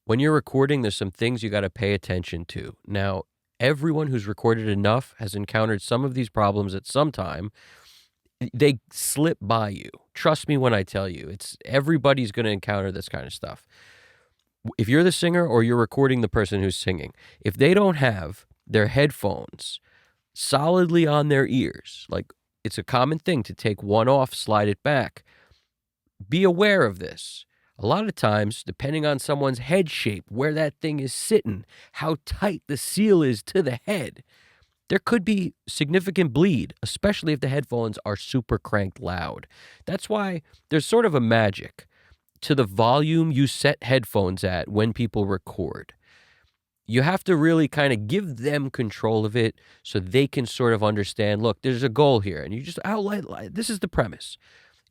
When you're recording, there's some things you got to pay attention to. Now, everyone who's recorded enough has encountered some of these problems at some time. They slip by you. Trust me when I tell you, it's everybody's going to encounter this kind of stuff. If you're the singer or you're recording the person who's singing, if they don't have their headphones solidly on their ears, like it's a common thing to take one off, slide it back. Be aware of this. A lot of times, depending on someone's head shape, where that thing is sitting, how tight the seal is to the head, there could be significant bleed, especially if the headphones are super cranked loud. That's why there's sort of a magic to the volume you set headphones at when people record. You have to really kind of give them control of it so they can sort of understand, look, there's a goal here. And you just outline, this is the premise.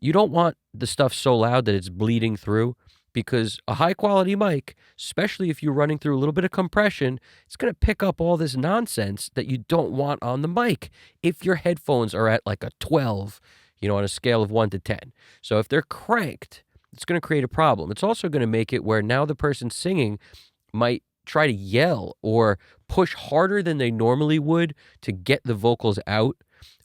You don't want the stuff so loud that it's bleeding through, because a high quality mic, especially if you're running through a little bit of compression, it's going to pick up all this nonsense that you don't want on the mic if your headphones are at like a 12, on a scale of 1 to 10. So if they're cranked, it's going to create a problem. It's also going to make it where now the person singing might try to yell or push harder than they normally would to get the vocals out,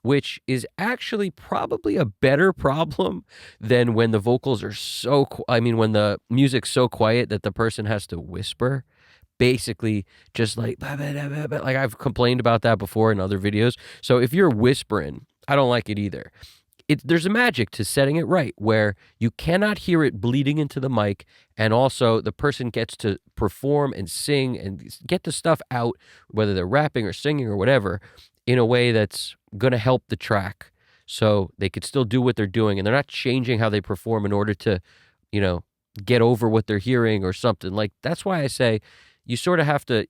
which is actually probably a better problem than when the vocals are when the music's so quiet that the person has to whisper. Basically, just like I've complained about that before in other videos. So if you're whispering, I don't like it either. There's a magic to setting it right where you cannot hear it bleeding into the mic, and also the person gets to perform and sing and get the stuff out, whether they're rapping or singing or whatever, in a way that's going to help the track so they could still do what they're doing, and they're not changing how they perform in order to, get over what they're hearing or something. Like, that's why I say you sort of have to,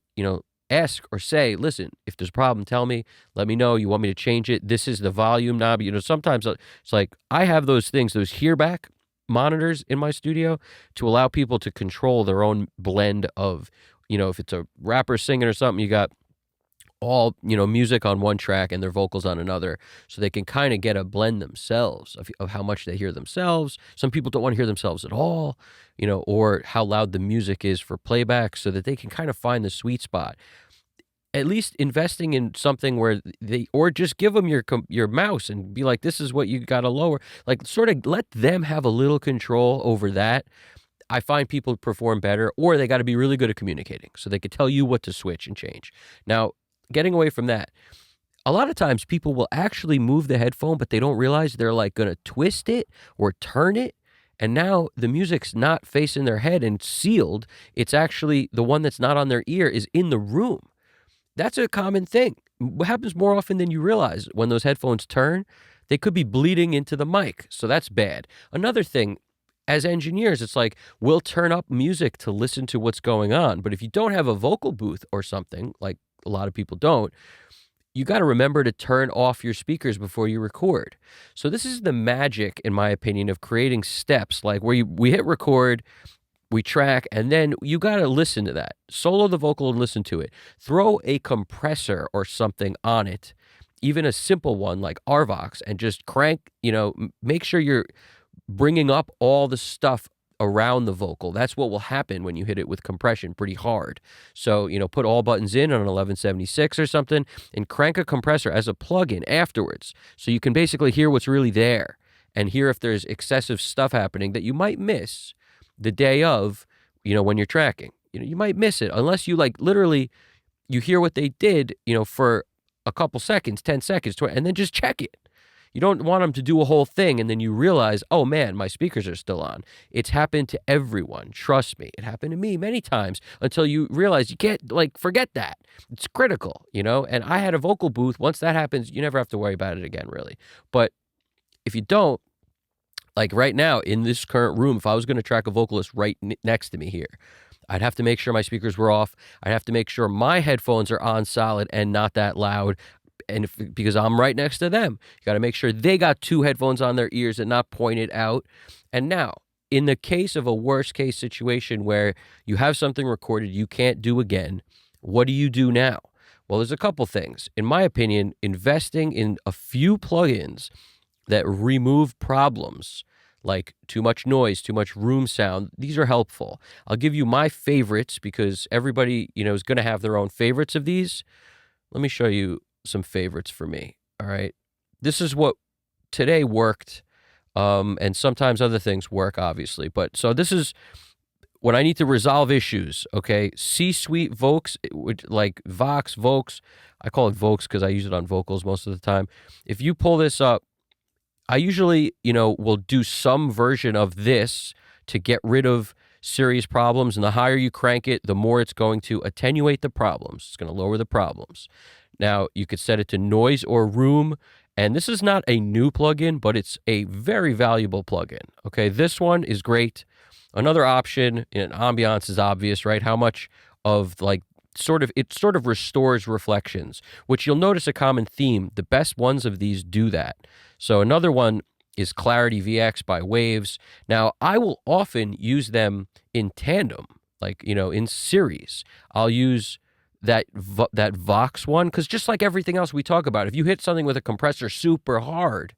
ask or say, listen, if there's a problem, tell me, let me know. You want me to change it? This is the volume knob. Sometimes it's like I have those things, those hearback monitors in my studio to allow people to control their own blend of, if it's a rapper singing or something, you got all, music on one track and their vocals on another, so they can kind of get a blend themselves of how much they hear themselves. Some people don't want to hear themselves at all, or how loud the music is for playback, so that they can kind of find the sweet spot. At least investing in something where or just give them your mouse and be like, this is what you got to lower. Like, sort of let them have a little control over that. I find people perform better, or they got to be really good at communicating so they could tell you what to switch and change. Now, getting away from that, a lot of times people will actually move the headphone, but they don't realize they're like going to twist it or turn it. And now the music's not facing their head and sealed. It's actually the one that's not on their ear is in the room. That's a common thing. What happens more often than you realize when those headphones turn, they could be bleeding into the mic. So that's bad. Another thing, as engineers, it's like we'll turn up music to listen to what's going on. But if you don't have a vocal booth or something, like a lot of people don't, you got to remember to turn off your speakers before you record. So this is the magic, in my opinion, of creating steps like where we hit record, we track, and then you got to listen to that. Solo the vocal and listen to it. Throw a compressor or something on it, even a simple one like Arvox, and just crank, make sure you're bringing up all the stuff around the vocal. That's what will happen when you hit it with compression pretty hard. So, put all buttons in on an 1176 or something and crank a compressor as a plug-in afterwards. So you can basically hear what's really there and hear if there's excessive stuff happening that you might miss the day of, when you're tracking. You might miss it unless you literally you hear what they did, for a couple seconds, 10 seconds, and then just check it. You don't want them to do a whole thing and then you realize, oh man, my speakers are still on. It's happened to everyone. Trust me. It happened to me many times until you realize you can't forget that. It's critical, and I had a vocal booth. Once that happens, you never have to worry about it again, really. But if you don't, like right now in this current room, if I was going to track a vocalist right next to me here, I'd have to make sure my speakers were off. I'd have to make sure my headphones are on solid and not that loud. And because I'm right next to them, you got to make sure they got two headphones on their ears and not pointed out. And now, in the case of a worst case situation where you have something recorded you can't do again, what do you do now? Well, there's a couple things. In my opinion, investing in a few plugins that remove problems, like too much noise, too much room sound. These are helpful. I'll give you my favorites because everybody, is going to have their own favorites of these. Let me show you some favorites for me. All right. This is what today worked. And sometimes other things work, obviously. But so this is when I need to resolve issues, okay? C-suite Vox, like Vox, Vox. I call it Vox because I use it on vocals most of the time. If you pull this up, I usually, will do some version of this to get rid of serious problems. And the higher you crank it, the more it's going to attenuate the problems. It's going to lower the problems. Now, you could set it to noise or room. And this is not a new plugin, but it's a very valuable plugin. Okay, this one is great. Another option in ambiance is obvious, right? How much of it sort of restores reflections, which you'll notice a common theme. The best ones of these do that. So another one is Clarity VX by Waves. Now, I will often use them in tandem, in series. I'll use that Vox one because just like everything else we talk about, if you hit something with a compressor super hard,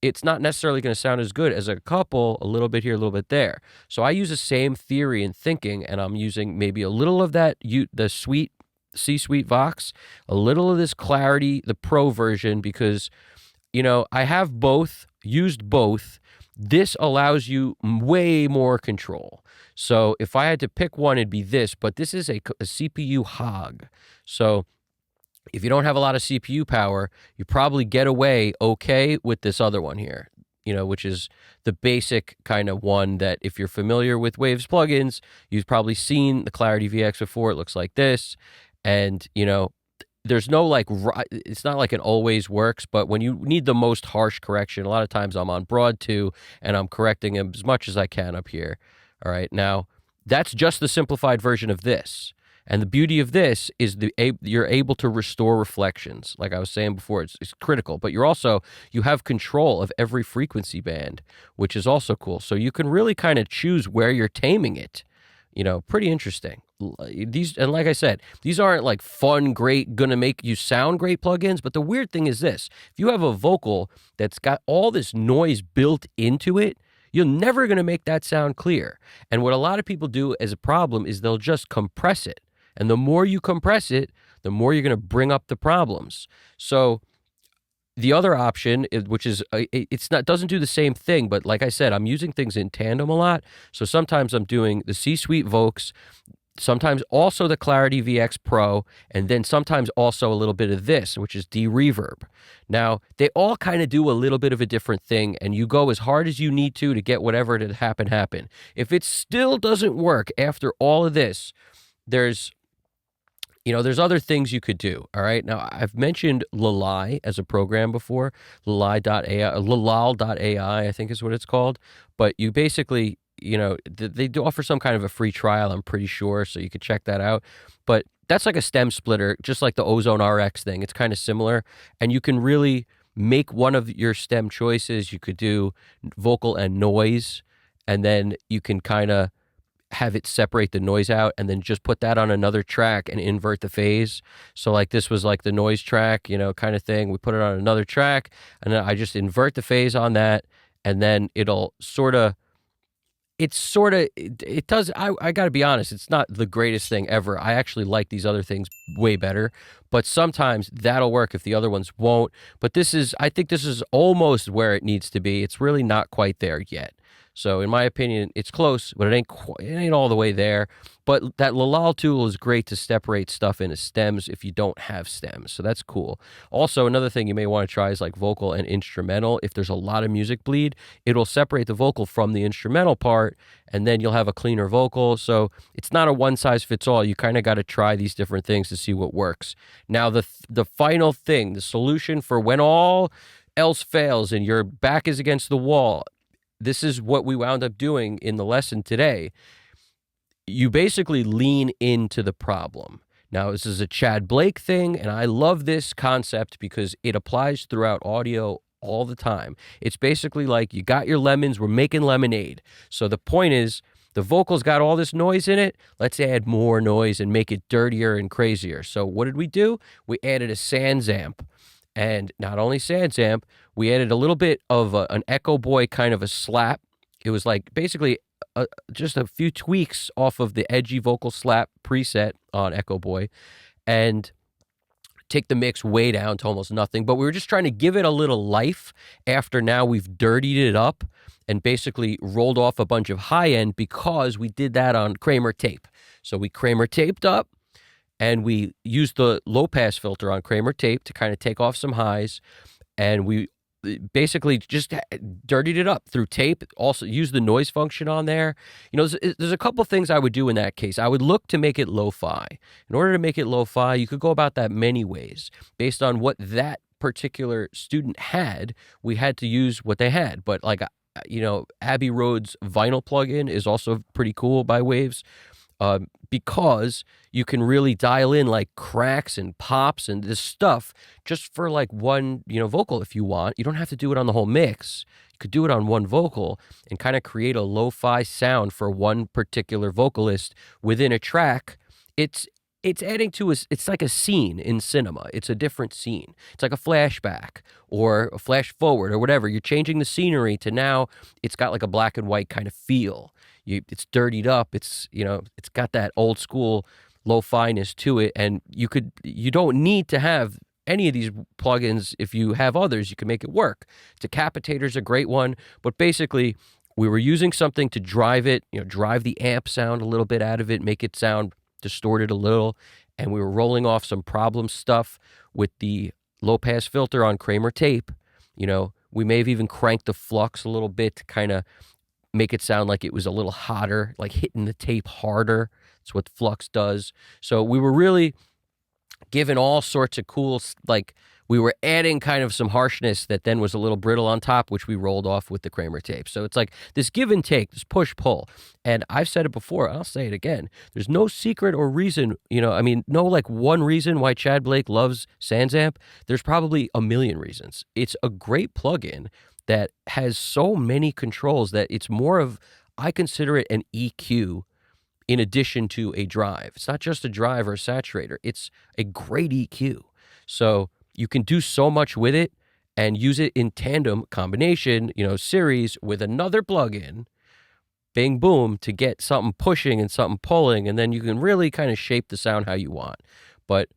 it's not necessarily going to sound as good as a couple, a little bit here, a little bit there. So I use the same theory and thinking, and I'm using maybe a little of that, the C-Suite Vox, a little of this Clarity, the Pro version, because, I have used both. This allows you way more control. So if I had to pick one, it'd be this, but this is a CPU hog. So if you don't have a lot of CPU power, you probably get away okay with this other one here, which is the basic kind of one that if you're familiar with Waves plugins, you've probably seen the Clarity VX before. It looks like this. And, there's no it's not like it always works, but when you need the most harsh correction, a lot of times I'm on Broad 2 and I'm correcting as much as I can up here. All right. Now, that's just the simplified version of this. And the beauty of this is you're able to restore reflections. Like I was saying before, it's critical. But you have control of every frequency band, which is also cool. So you can really kind of choose where you're taming it. Pretty interesting. And like I said, these aren't like fun, great, gonna make you sound great plugins. But the weird thing is this: if you have a vocal that's got all this noise built into it, you're never gonna make that sound clear. And what a lot of people do as a problem is they'll just compress it. And the more you compress it, the more you're going to bring up the problems. So the other option, which is doesn't do the same thing, but like I said, I'm using things in tandem a lot. So sometimes I'm doing the C-Suite Vox, sometimes also the Clarity VX Pro, and then sometimes also a little bit of this, which is D-Reverb. Now, they all kind of do a little bit of a different thing, and you go as hard as you need to get whatever to happen. If it still doesn't work after all of this, there's other things you could do, all right? Now, I've mentioned Lalai as a program before, Lalal.ai, I think is what it's called. But you basically, they do offer some kind of a free trial, I'm pretty sure, so you could check that out. But that's like a stem splitter, just like the Ozone RX thing. It's kind of similar, and you can really make one of your stem choices. You could do vocal and noise, and then you can kind of have it separate the noise out and then just put that on another track and invert the phase. So like this was like the noise track, kind of thing. We put it on another track and then I just invert the phase on that, and then it'll it does. I got to be honest, it's not the greatest thing ever. I actually like these other things way better, but sometimes that'll work if the other ones won't. But I think this is almost where it needs to be. It's really not quite there yet. So in my opinion, it's close, but it ain't all the way there. But that Lalal tool is great to separate stuff into stems if you don't have stems. So that's cool. Also, another thing you may want to try is like vocal and instrumental. If there's a lot of music bleed, it'll separate the vocal from the instrumental part, and then you'll have a cleaner vocal. So it's not a one size fits all. You kind of got to try these different things to see what works. Now, the final thing, the solution for when all else fails and your back is against the wall, this is what we wound up doing in the lesson today. You basically lean into the problem. Now, this is a Chad Blake thing, and I love this concept because it applies throughout audio all the time. It's basically like you got your lemons, we're making lemonade. So the point is, the vocal's got all this noise in it. Let's add more noise and make it dirtier and crazier. So what did we do? We added a Sans amp. And not only SansAmp, we added a little bit of an Echo Boy kind of a slap. It was like basically just a few tweaks off of the edgy vocal slap preset on Echo Boy, and take the mix way down to almost nothing. But we were just trying to give it a little life after now we've dirtied it up and basically rolled off a bunch of high end, because we did that on Kramer tape. So we Kramer taped up, and we used the low pass filter on Kramer tape to kind of take off some highs. And we basically just dirtied it up through tape. Also use the noise function on there. There's a couple things I would do in that case. I would look to make it lo-fi. In order to make it lo-fi, you could go about that many ways. Based on what that particular student had, we had to use what they had. But like, Abbey Road's vinyl plugin is also pretty cool by Waves. Because you can really dial in like cracks and pops and this stuff just for like one, vocal if you want. You don't have to do it on the whole mix. You could do it on one vocal and kind of create a lo-fi sound for one particular vocalist within a track. It's adding to it's like a scene in cinema. It's a different scene. It's like a flashback or a flash forward or whatever. You're changing the scenery to now it's got like a black and white kind of feel. It's dirtied up. It's got that old school lo-fi-ness to it, and you don't need to have any of these plugins. If you have others, you can make it work. Decapitator's a great one, but basically we were using something to drive it, drive the amp sound a little bit out of it, make it sound distorted a little, and we were rolling off some problem stuff with the low-pass filter on Kramer tape. We may have even cranked the flux a little bit to kind of make it sound like it was a little hotter, like hitting the tape harder. That's what flux does. So we were really giving all sorts of cool, like we were adding kind of some harshness that then was a little brittle on top, which we rolled off with the Kramer tape. So it's like this give and take, this push-pull. And I've said it before, I'll say it again. There's no secret or reason, no like one reason why Chad Blake loves SansAmp. There's probably a million reasons. It's a great plugin that has so many controls that it's more of, I consider it an EQ in addition to a drive. It's not just a drive or a saturator. It's a great EQ. So you can do so much with it and use it in tandem combination, series with another plugin, bing, boom, to get something pushing and something pulling. And then you can really kind of shape the sound how you want. But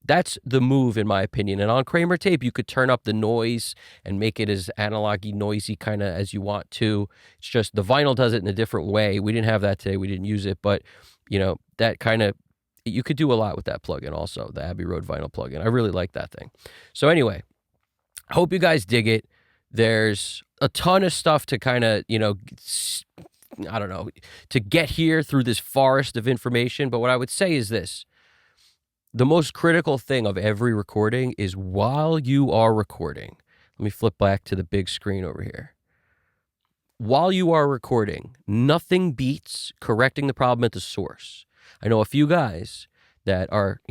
that's the move, in my opinion. And on Kramer tape, you could turn up the noise and make it as analog-y, noisy kind of as you want to. It's just the vinyl does it in a different way. We didn't have that today. We didn't use it. But, that kind of, you could do a lot with that plugin also, the Abbey Road vinyl plugin. I really like that thing. So anyway, I hope you guys dig it. There's a ton of stuff to kind of, I don't know, to get here through this forest of information. But what I would say is this. The most critical thing of every recording is while you are recording. Let me flip back to the big screen over here. While you are recording, nothing beats correcting the problem at the source. I know a few guys that are,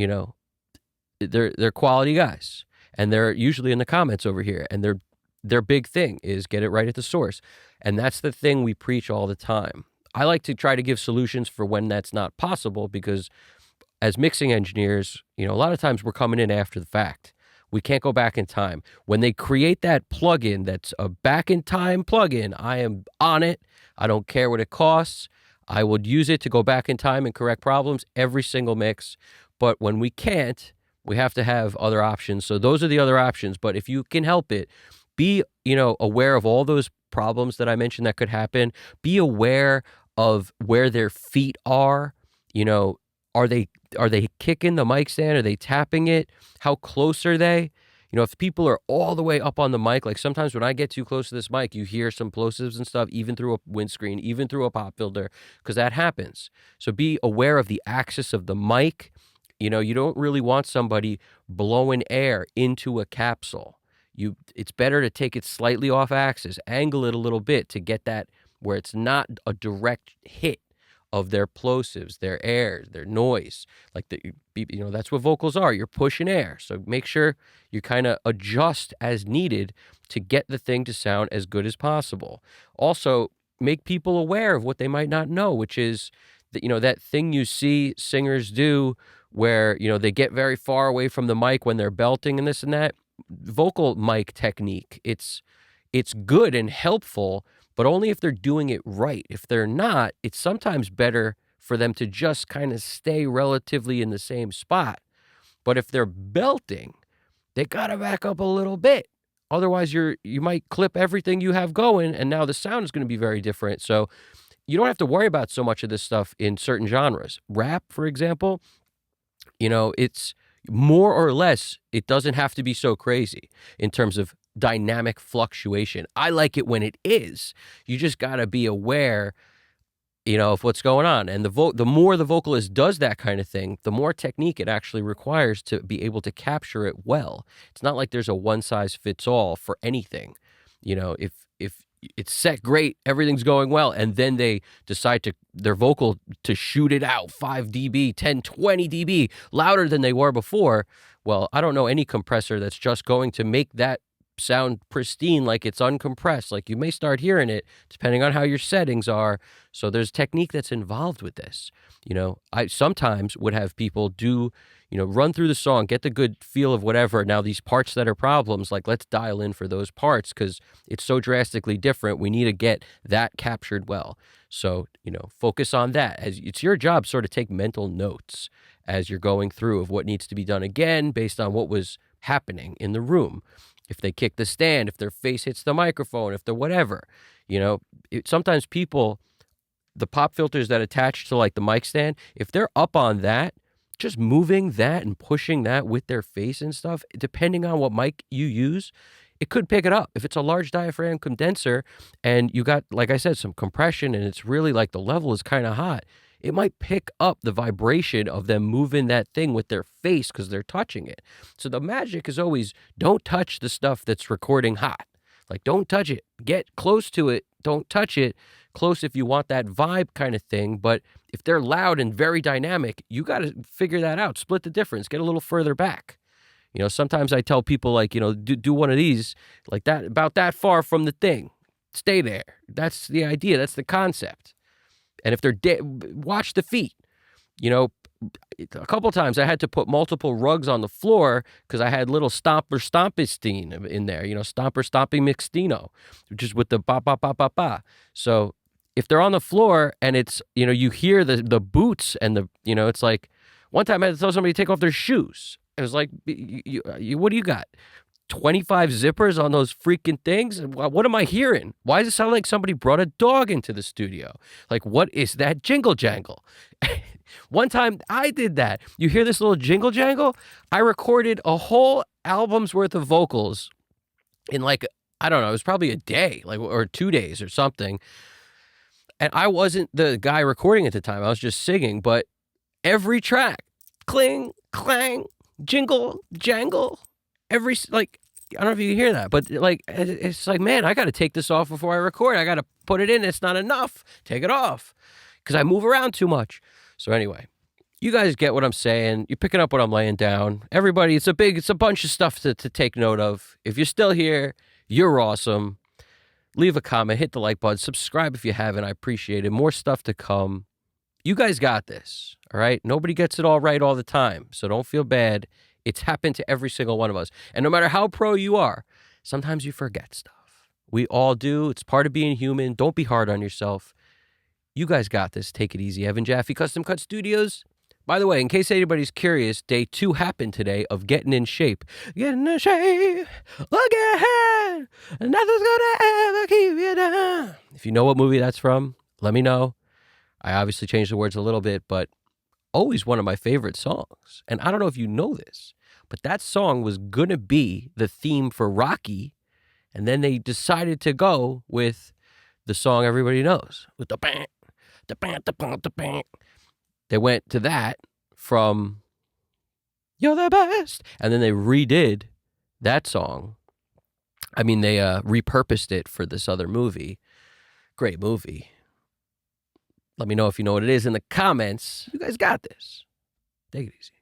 they're quality guys, and they're usually in the comments over here, and their big thing is get it right at the source. And that's the thing we preach all the time. I like to try to give solutions for when that's not possible, because as mixing engineers, a lot of times we're coming in after the fact. We can't go back in time. When they create that plugin that's a back-in-time plugin, I am on it. I don't care what it costs. I would use it to go back in time and correct problems every single mix. But when we can't, we have to have other options. So those are the other options. But if you can help it, be, aware of all those problems that I mentioned that could happen. Be aware of where their feet are. Are they kicking the mic stand? Are they tapping it? How close are they? If people are all the way up on the mic, like sometimes when I get too close to this mic, you hear some plosives and stuff, even through a windscreen, even through a pop filter, because that happens. So be aware of the axis of the mic. You don't really want somebody blowing air into a capsule. It's better to take it slightly off axis, angle it a little bit to get that where it's not a direct hit of their plosives, their air, their noise. Like that's what vocals are. You're pushing air. So make sure you kind of adjust as needed to get the thing to sound as good as possible. Also, make people aware of what they might not know, which is that, that thing you see singers do where, they get very far away from the mic when they're belting and this and that. vocal mic technique. It's good and helpful, but only if they're doing it right. If they're not, it's sometimes better for them to just kind of stay relatively in the same spot. But if they're belting, they gotta back up a little bit. Otherwise, you might clip everything you have going, and now the sound is gonna be very different. So you don't have to worry about so much of this stuff in certain genres. Rap, for example, it's more or less, it doesn't have to be so crazy in terms of dynamic fluctuation. I like it when it is. You just gotta be aware of what's going on. And the more the vocalist does that kind of thing, the more technique it actually requires to be able to capture it well. It's not like there's a one size fits all for anything. If it's set great, everything's going well, and then they decide their vocal to shoot it out 5 dB, 10, 20 dB louder than they were before. Well, I don't know any compressor that's just going to make that sound pristine like it's uncompressed. Like, you may start hearing it depending on how your settings are. So there's technique that's involved with this. I sometimes would have people do, run through the song, get the good feel of whatever. Now, these parts that are problems, like, let's dial in for those parts because it's so drastically different. We need to get that captured well. So, focus on that. As it's your job, sort of take mental notes as you're going through of what needs to be done again based on what was happening in the room. If they kick the stand, if their face hits the microphone, if they're whatever, sometimes people, the pop filters that attach to like the mic stand, if they're up on that, just moving that and pushing that with their face and stuff, depending on what mic you use, it could pick it up. If it's a large diaphragm condenser and you got, like I said, some compression and it's really like the level is kind of hot, it might pick up the vibration of them moving that thing with their face because they're touching it. So the magic is always don't touch the stuff that's recording hot. Like, don't touch it. Get close to it. Don't touch it. Close if you want that vibe kind of thing. But if they're loud and very dynamic, you got to figure that out. Split the difference. Get a little further back. Sometimes I tell people, like, do one of these like that, about that far from the thing. Stay there. That's the idea. That's the concept. And if they're watch the feet. A couple times I had to put multiple rugs on the floor because I had little Stomper Stompistine in there, Stomper Stomping Mixtino, which is with the ba ba ba ba ba. So if they're on the floor and it's, you hear the boots and it's like, one time I had to tell somebody to take off their shoes. It was like, what do you got? 25 zippers on those freaking things? What am I hearing? Why does it sound like somebody brought a dog into the studio? Like, what is that jingle jangle? One time I did that. You hear this little jingle jangle? I recorded a whole album's worth of vocals in, like, I don't know, it was probably a day, like, or 2 days or something. And I wasn't the guy recording at the time. I was just singing, but every track, cling, clang, jingle, jangle, like, I don't know if you can hear that, but like, it's like, man, I got to take this off before I record. I got to put it in. It's not enough. Take it off because I move around too much. So anyway, you guys get what I'm saying. You're picking up what I'm laying down. Everybody, it's a bunch of stuff to take note of. If you're still here, you're awesome. Leave a comment, hit the like button, subscribe if you haven't. I appreciate it. More stuff to come. You guys got this, all right? Nobody gets it all right all the time, so don't feel bad. It's happened to every single one of us. And no matter how pro you are, sometimes you forget stuff. We all do. It's part of being human. Don't be hard on yourself. You guys got this. Take it easy. Evan Jaffe, Custom Cut Studios. By the way, in case anybody's curious, day 2 happened today of getting in shape. Getting in shape. Look ahead. Nothing's gonna ever keep you down. If you know what movie that's from, let me know. I obviously changed the words a little bit, but always one of my favorite songs. And I don't know if you know this, but that song was going to be the theme for Rocky. And then they decided to go with the song everybody knows, with the bang, the bang, the bang, the bang. They went to that from You're the Best. And then they redid that song. I mean, they repurposed it for this other movie. Great movie. Let me know if you know what it is in the comments. You guys got this. Take it easy.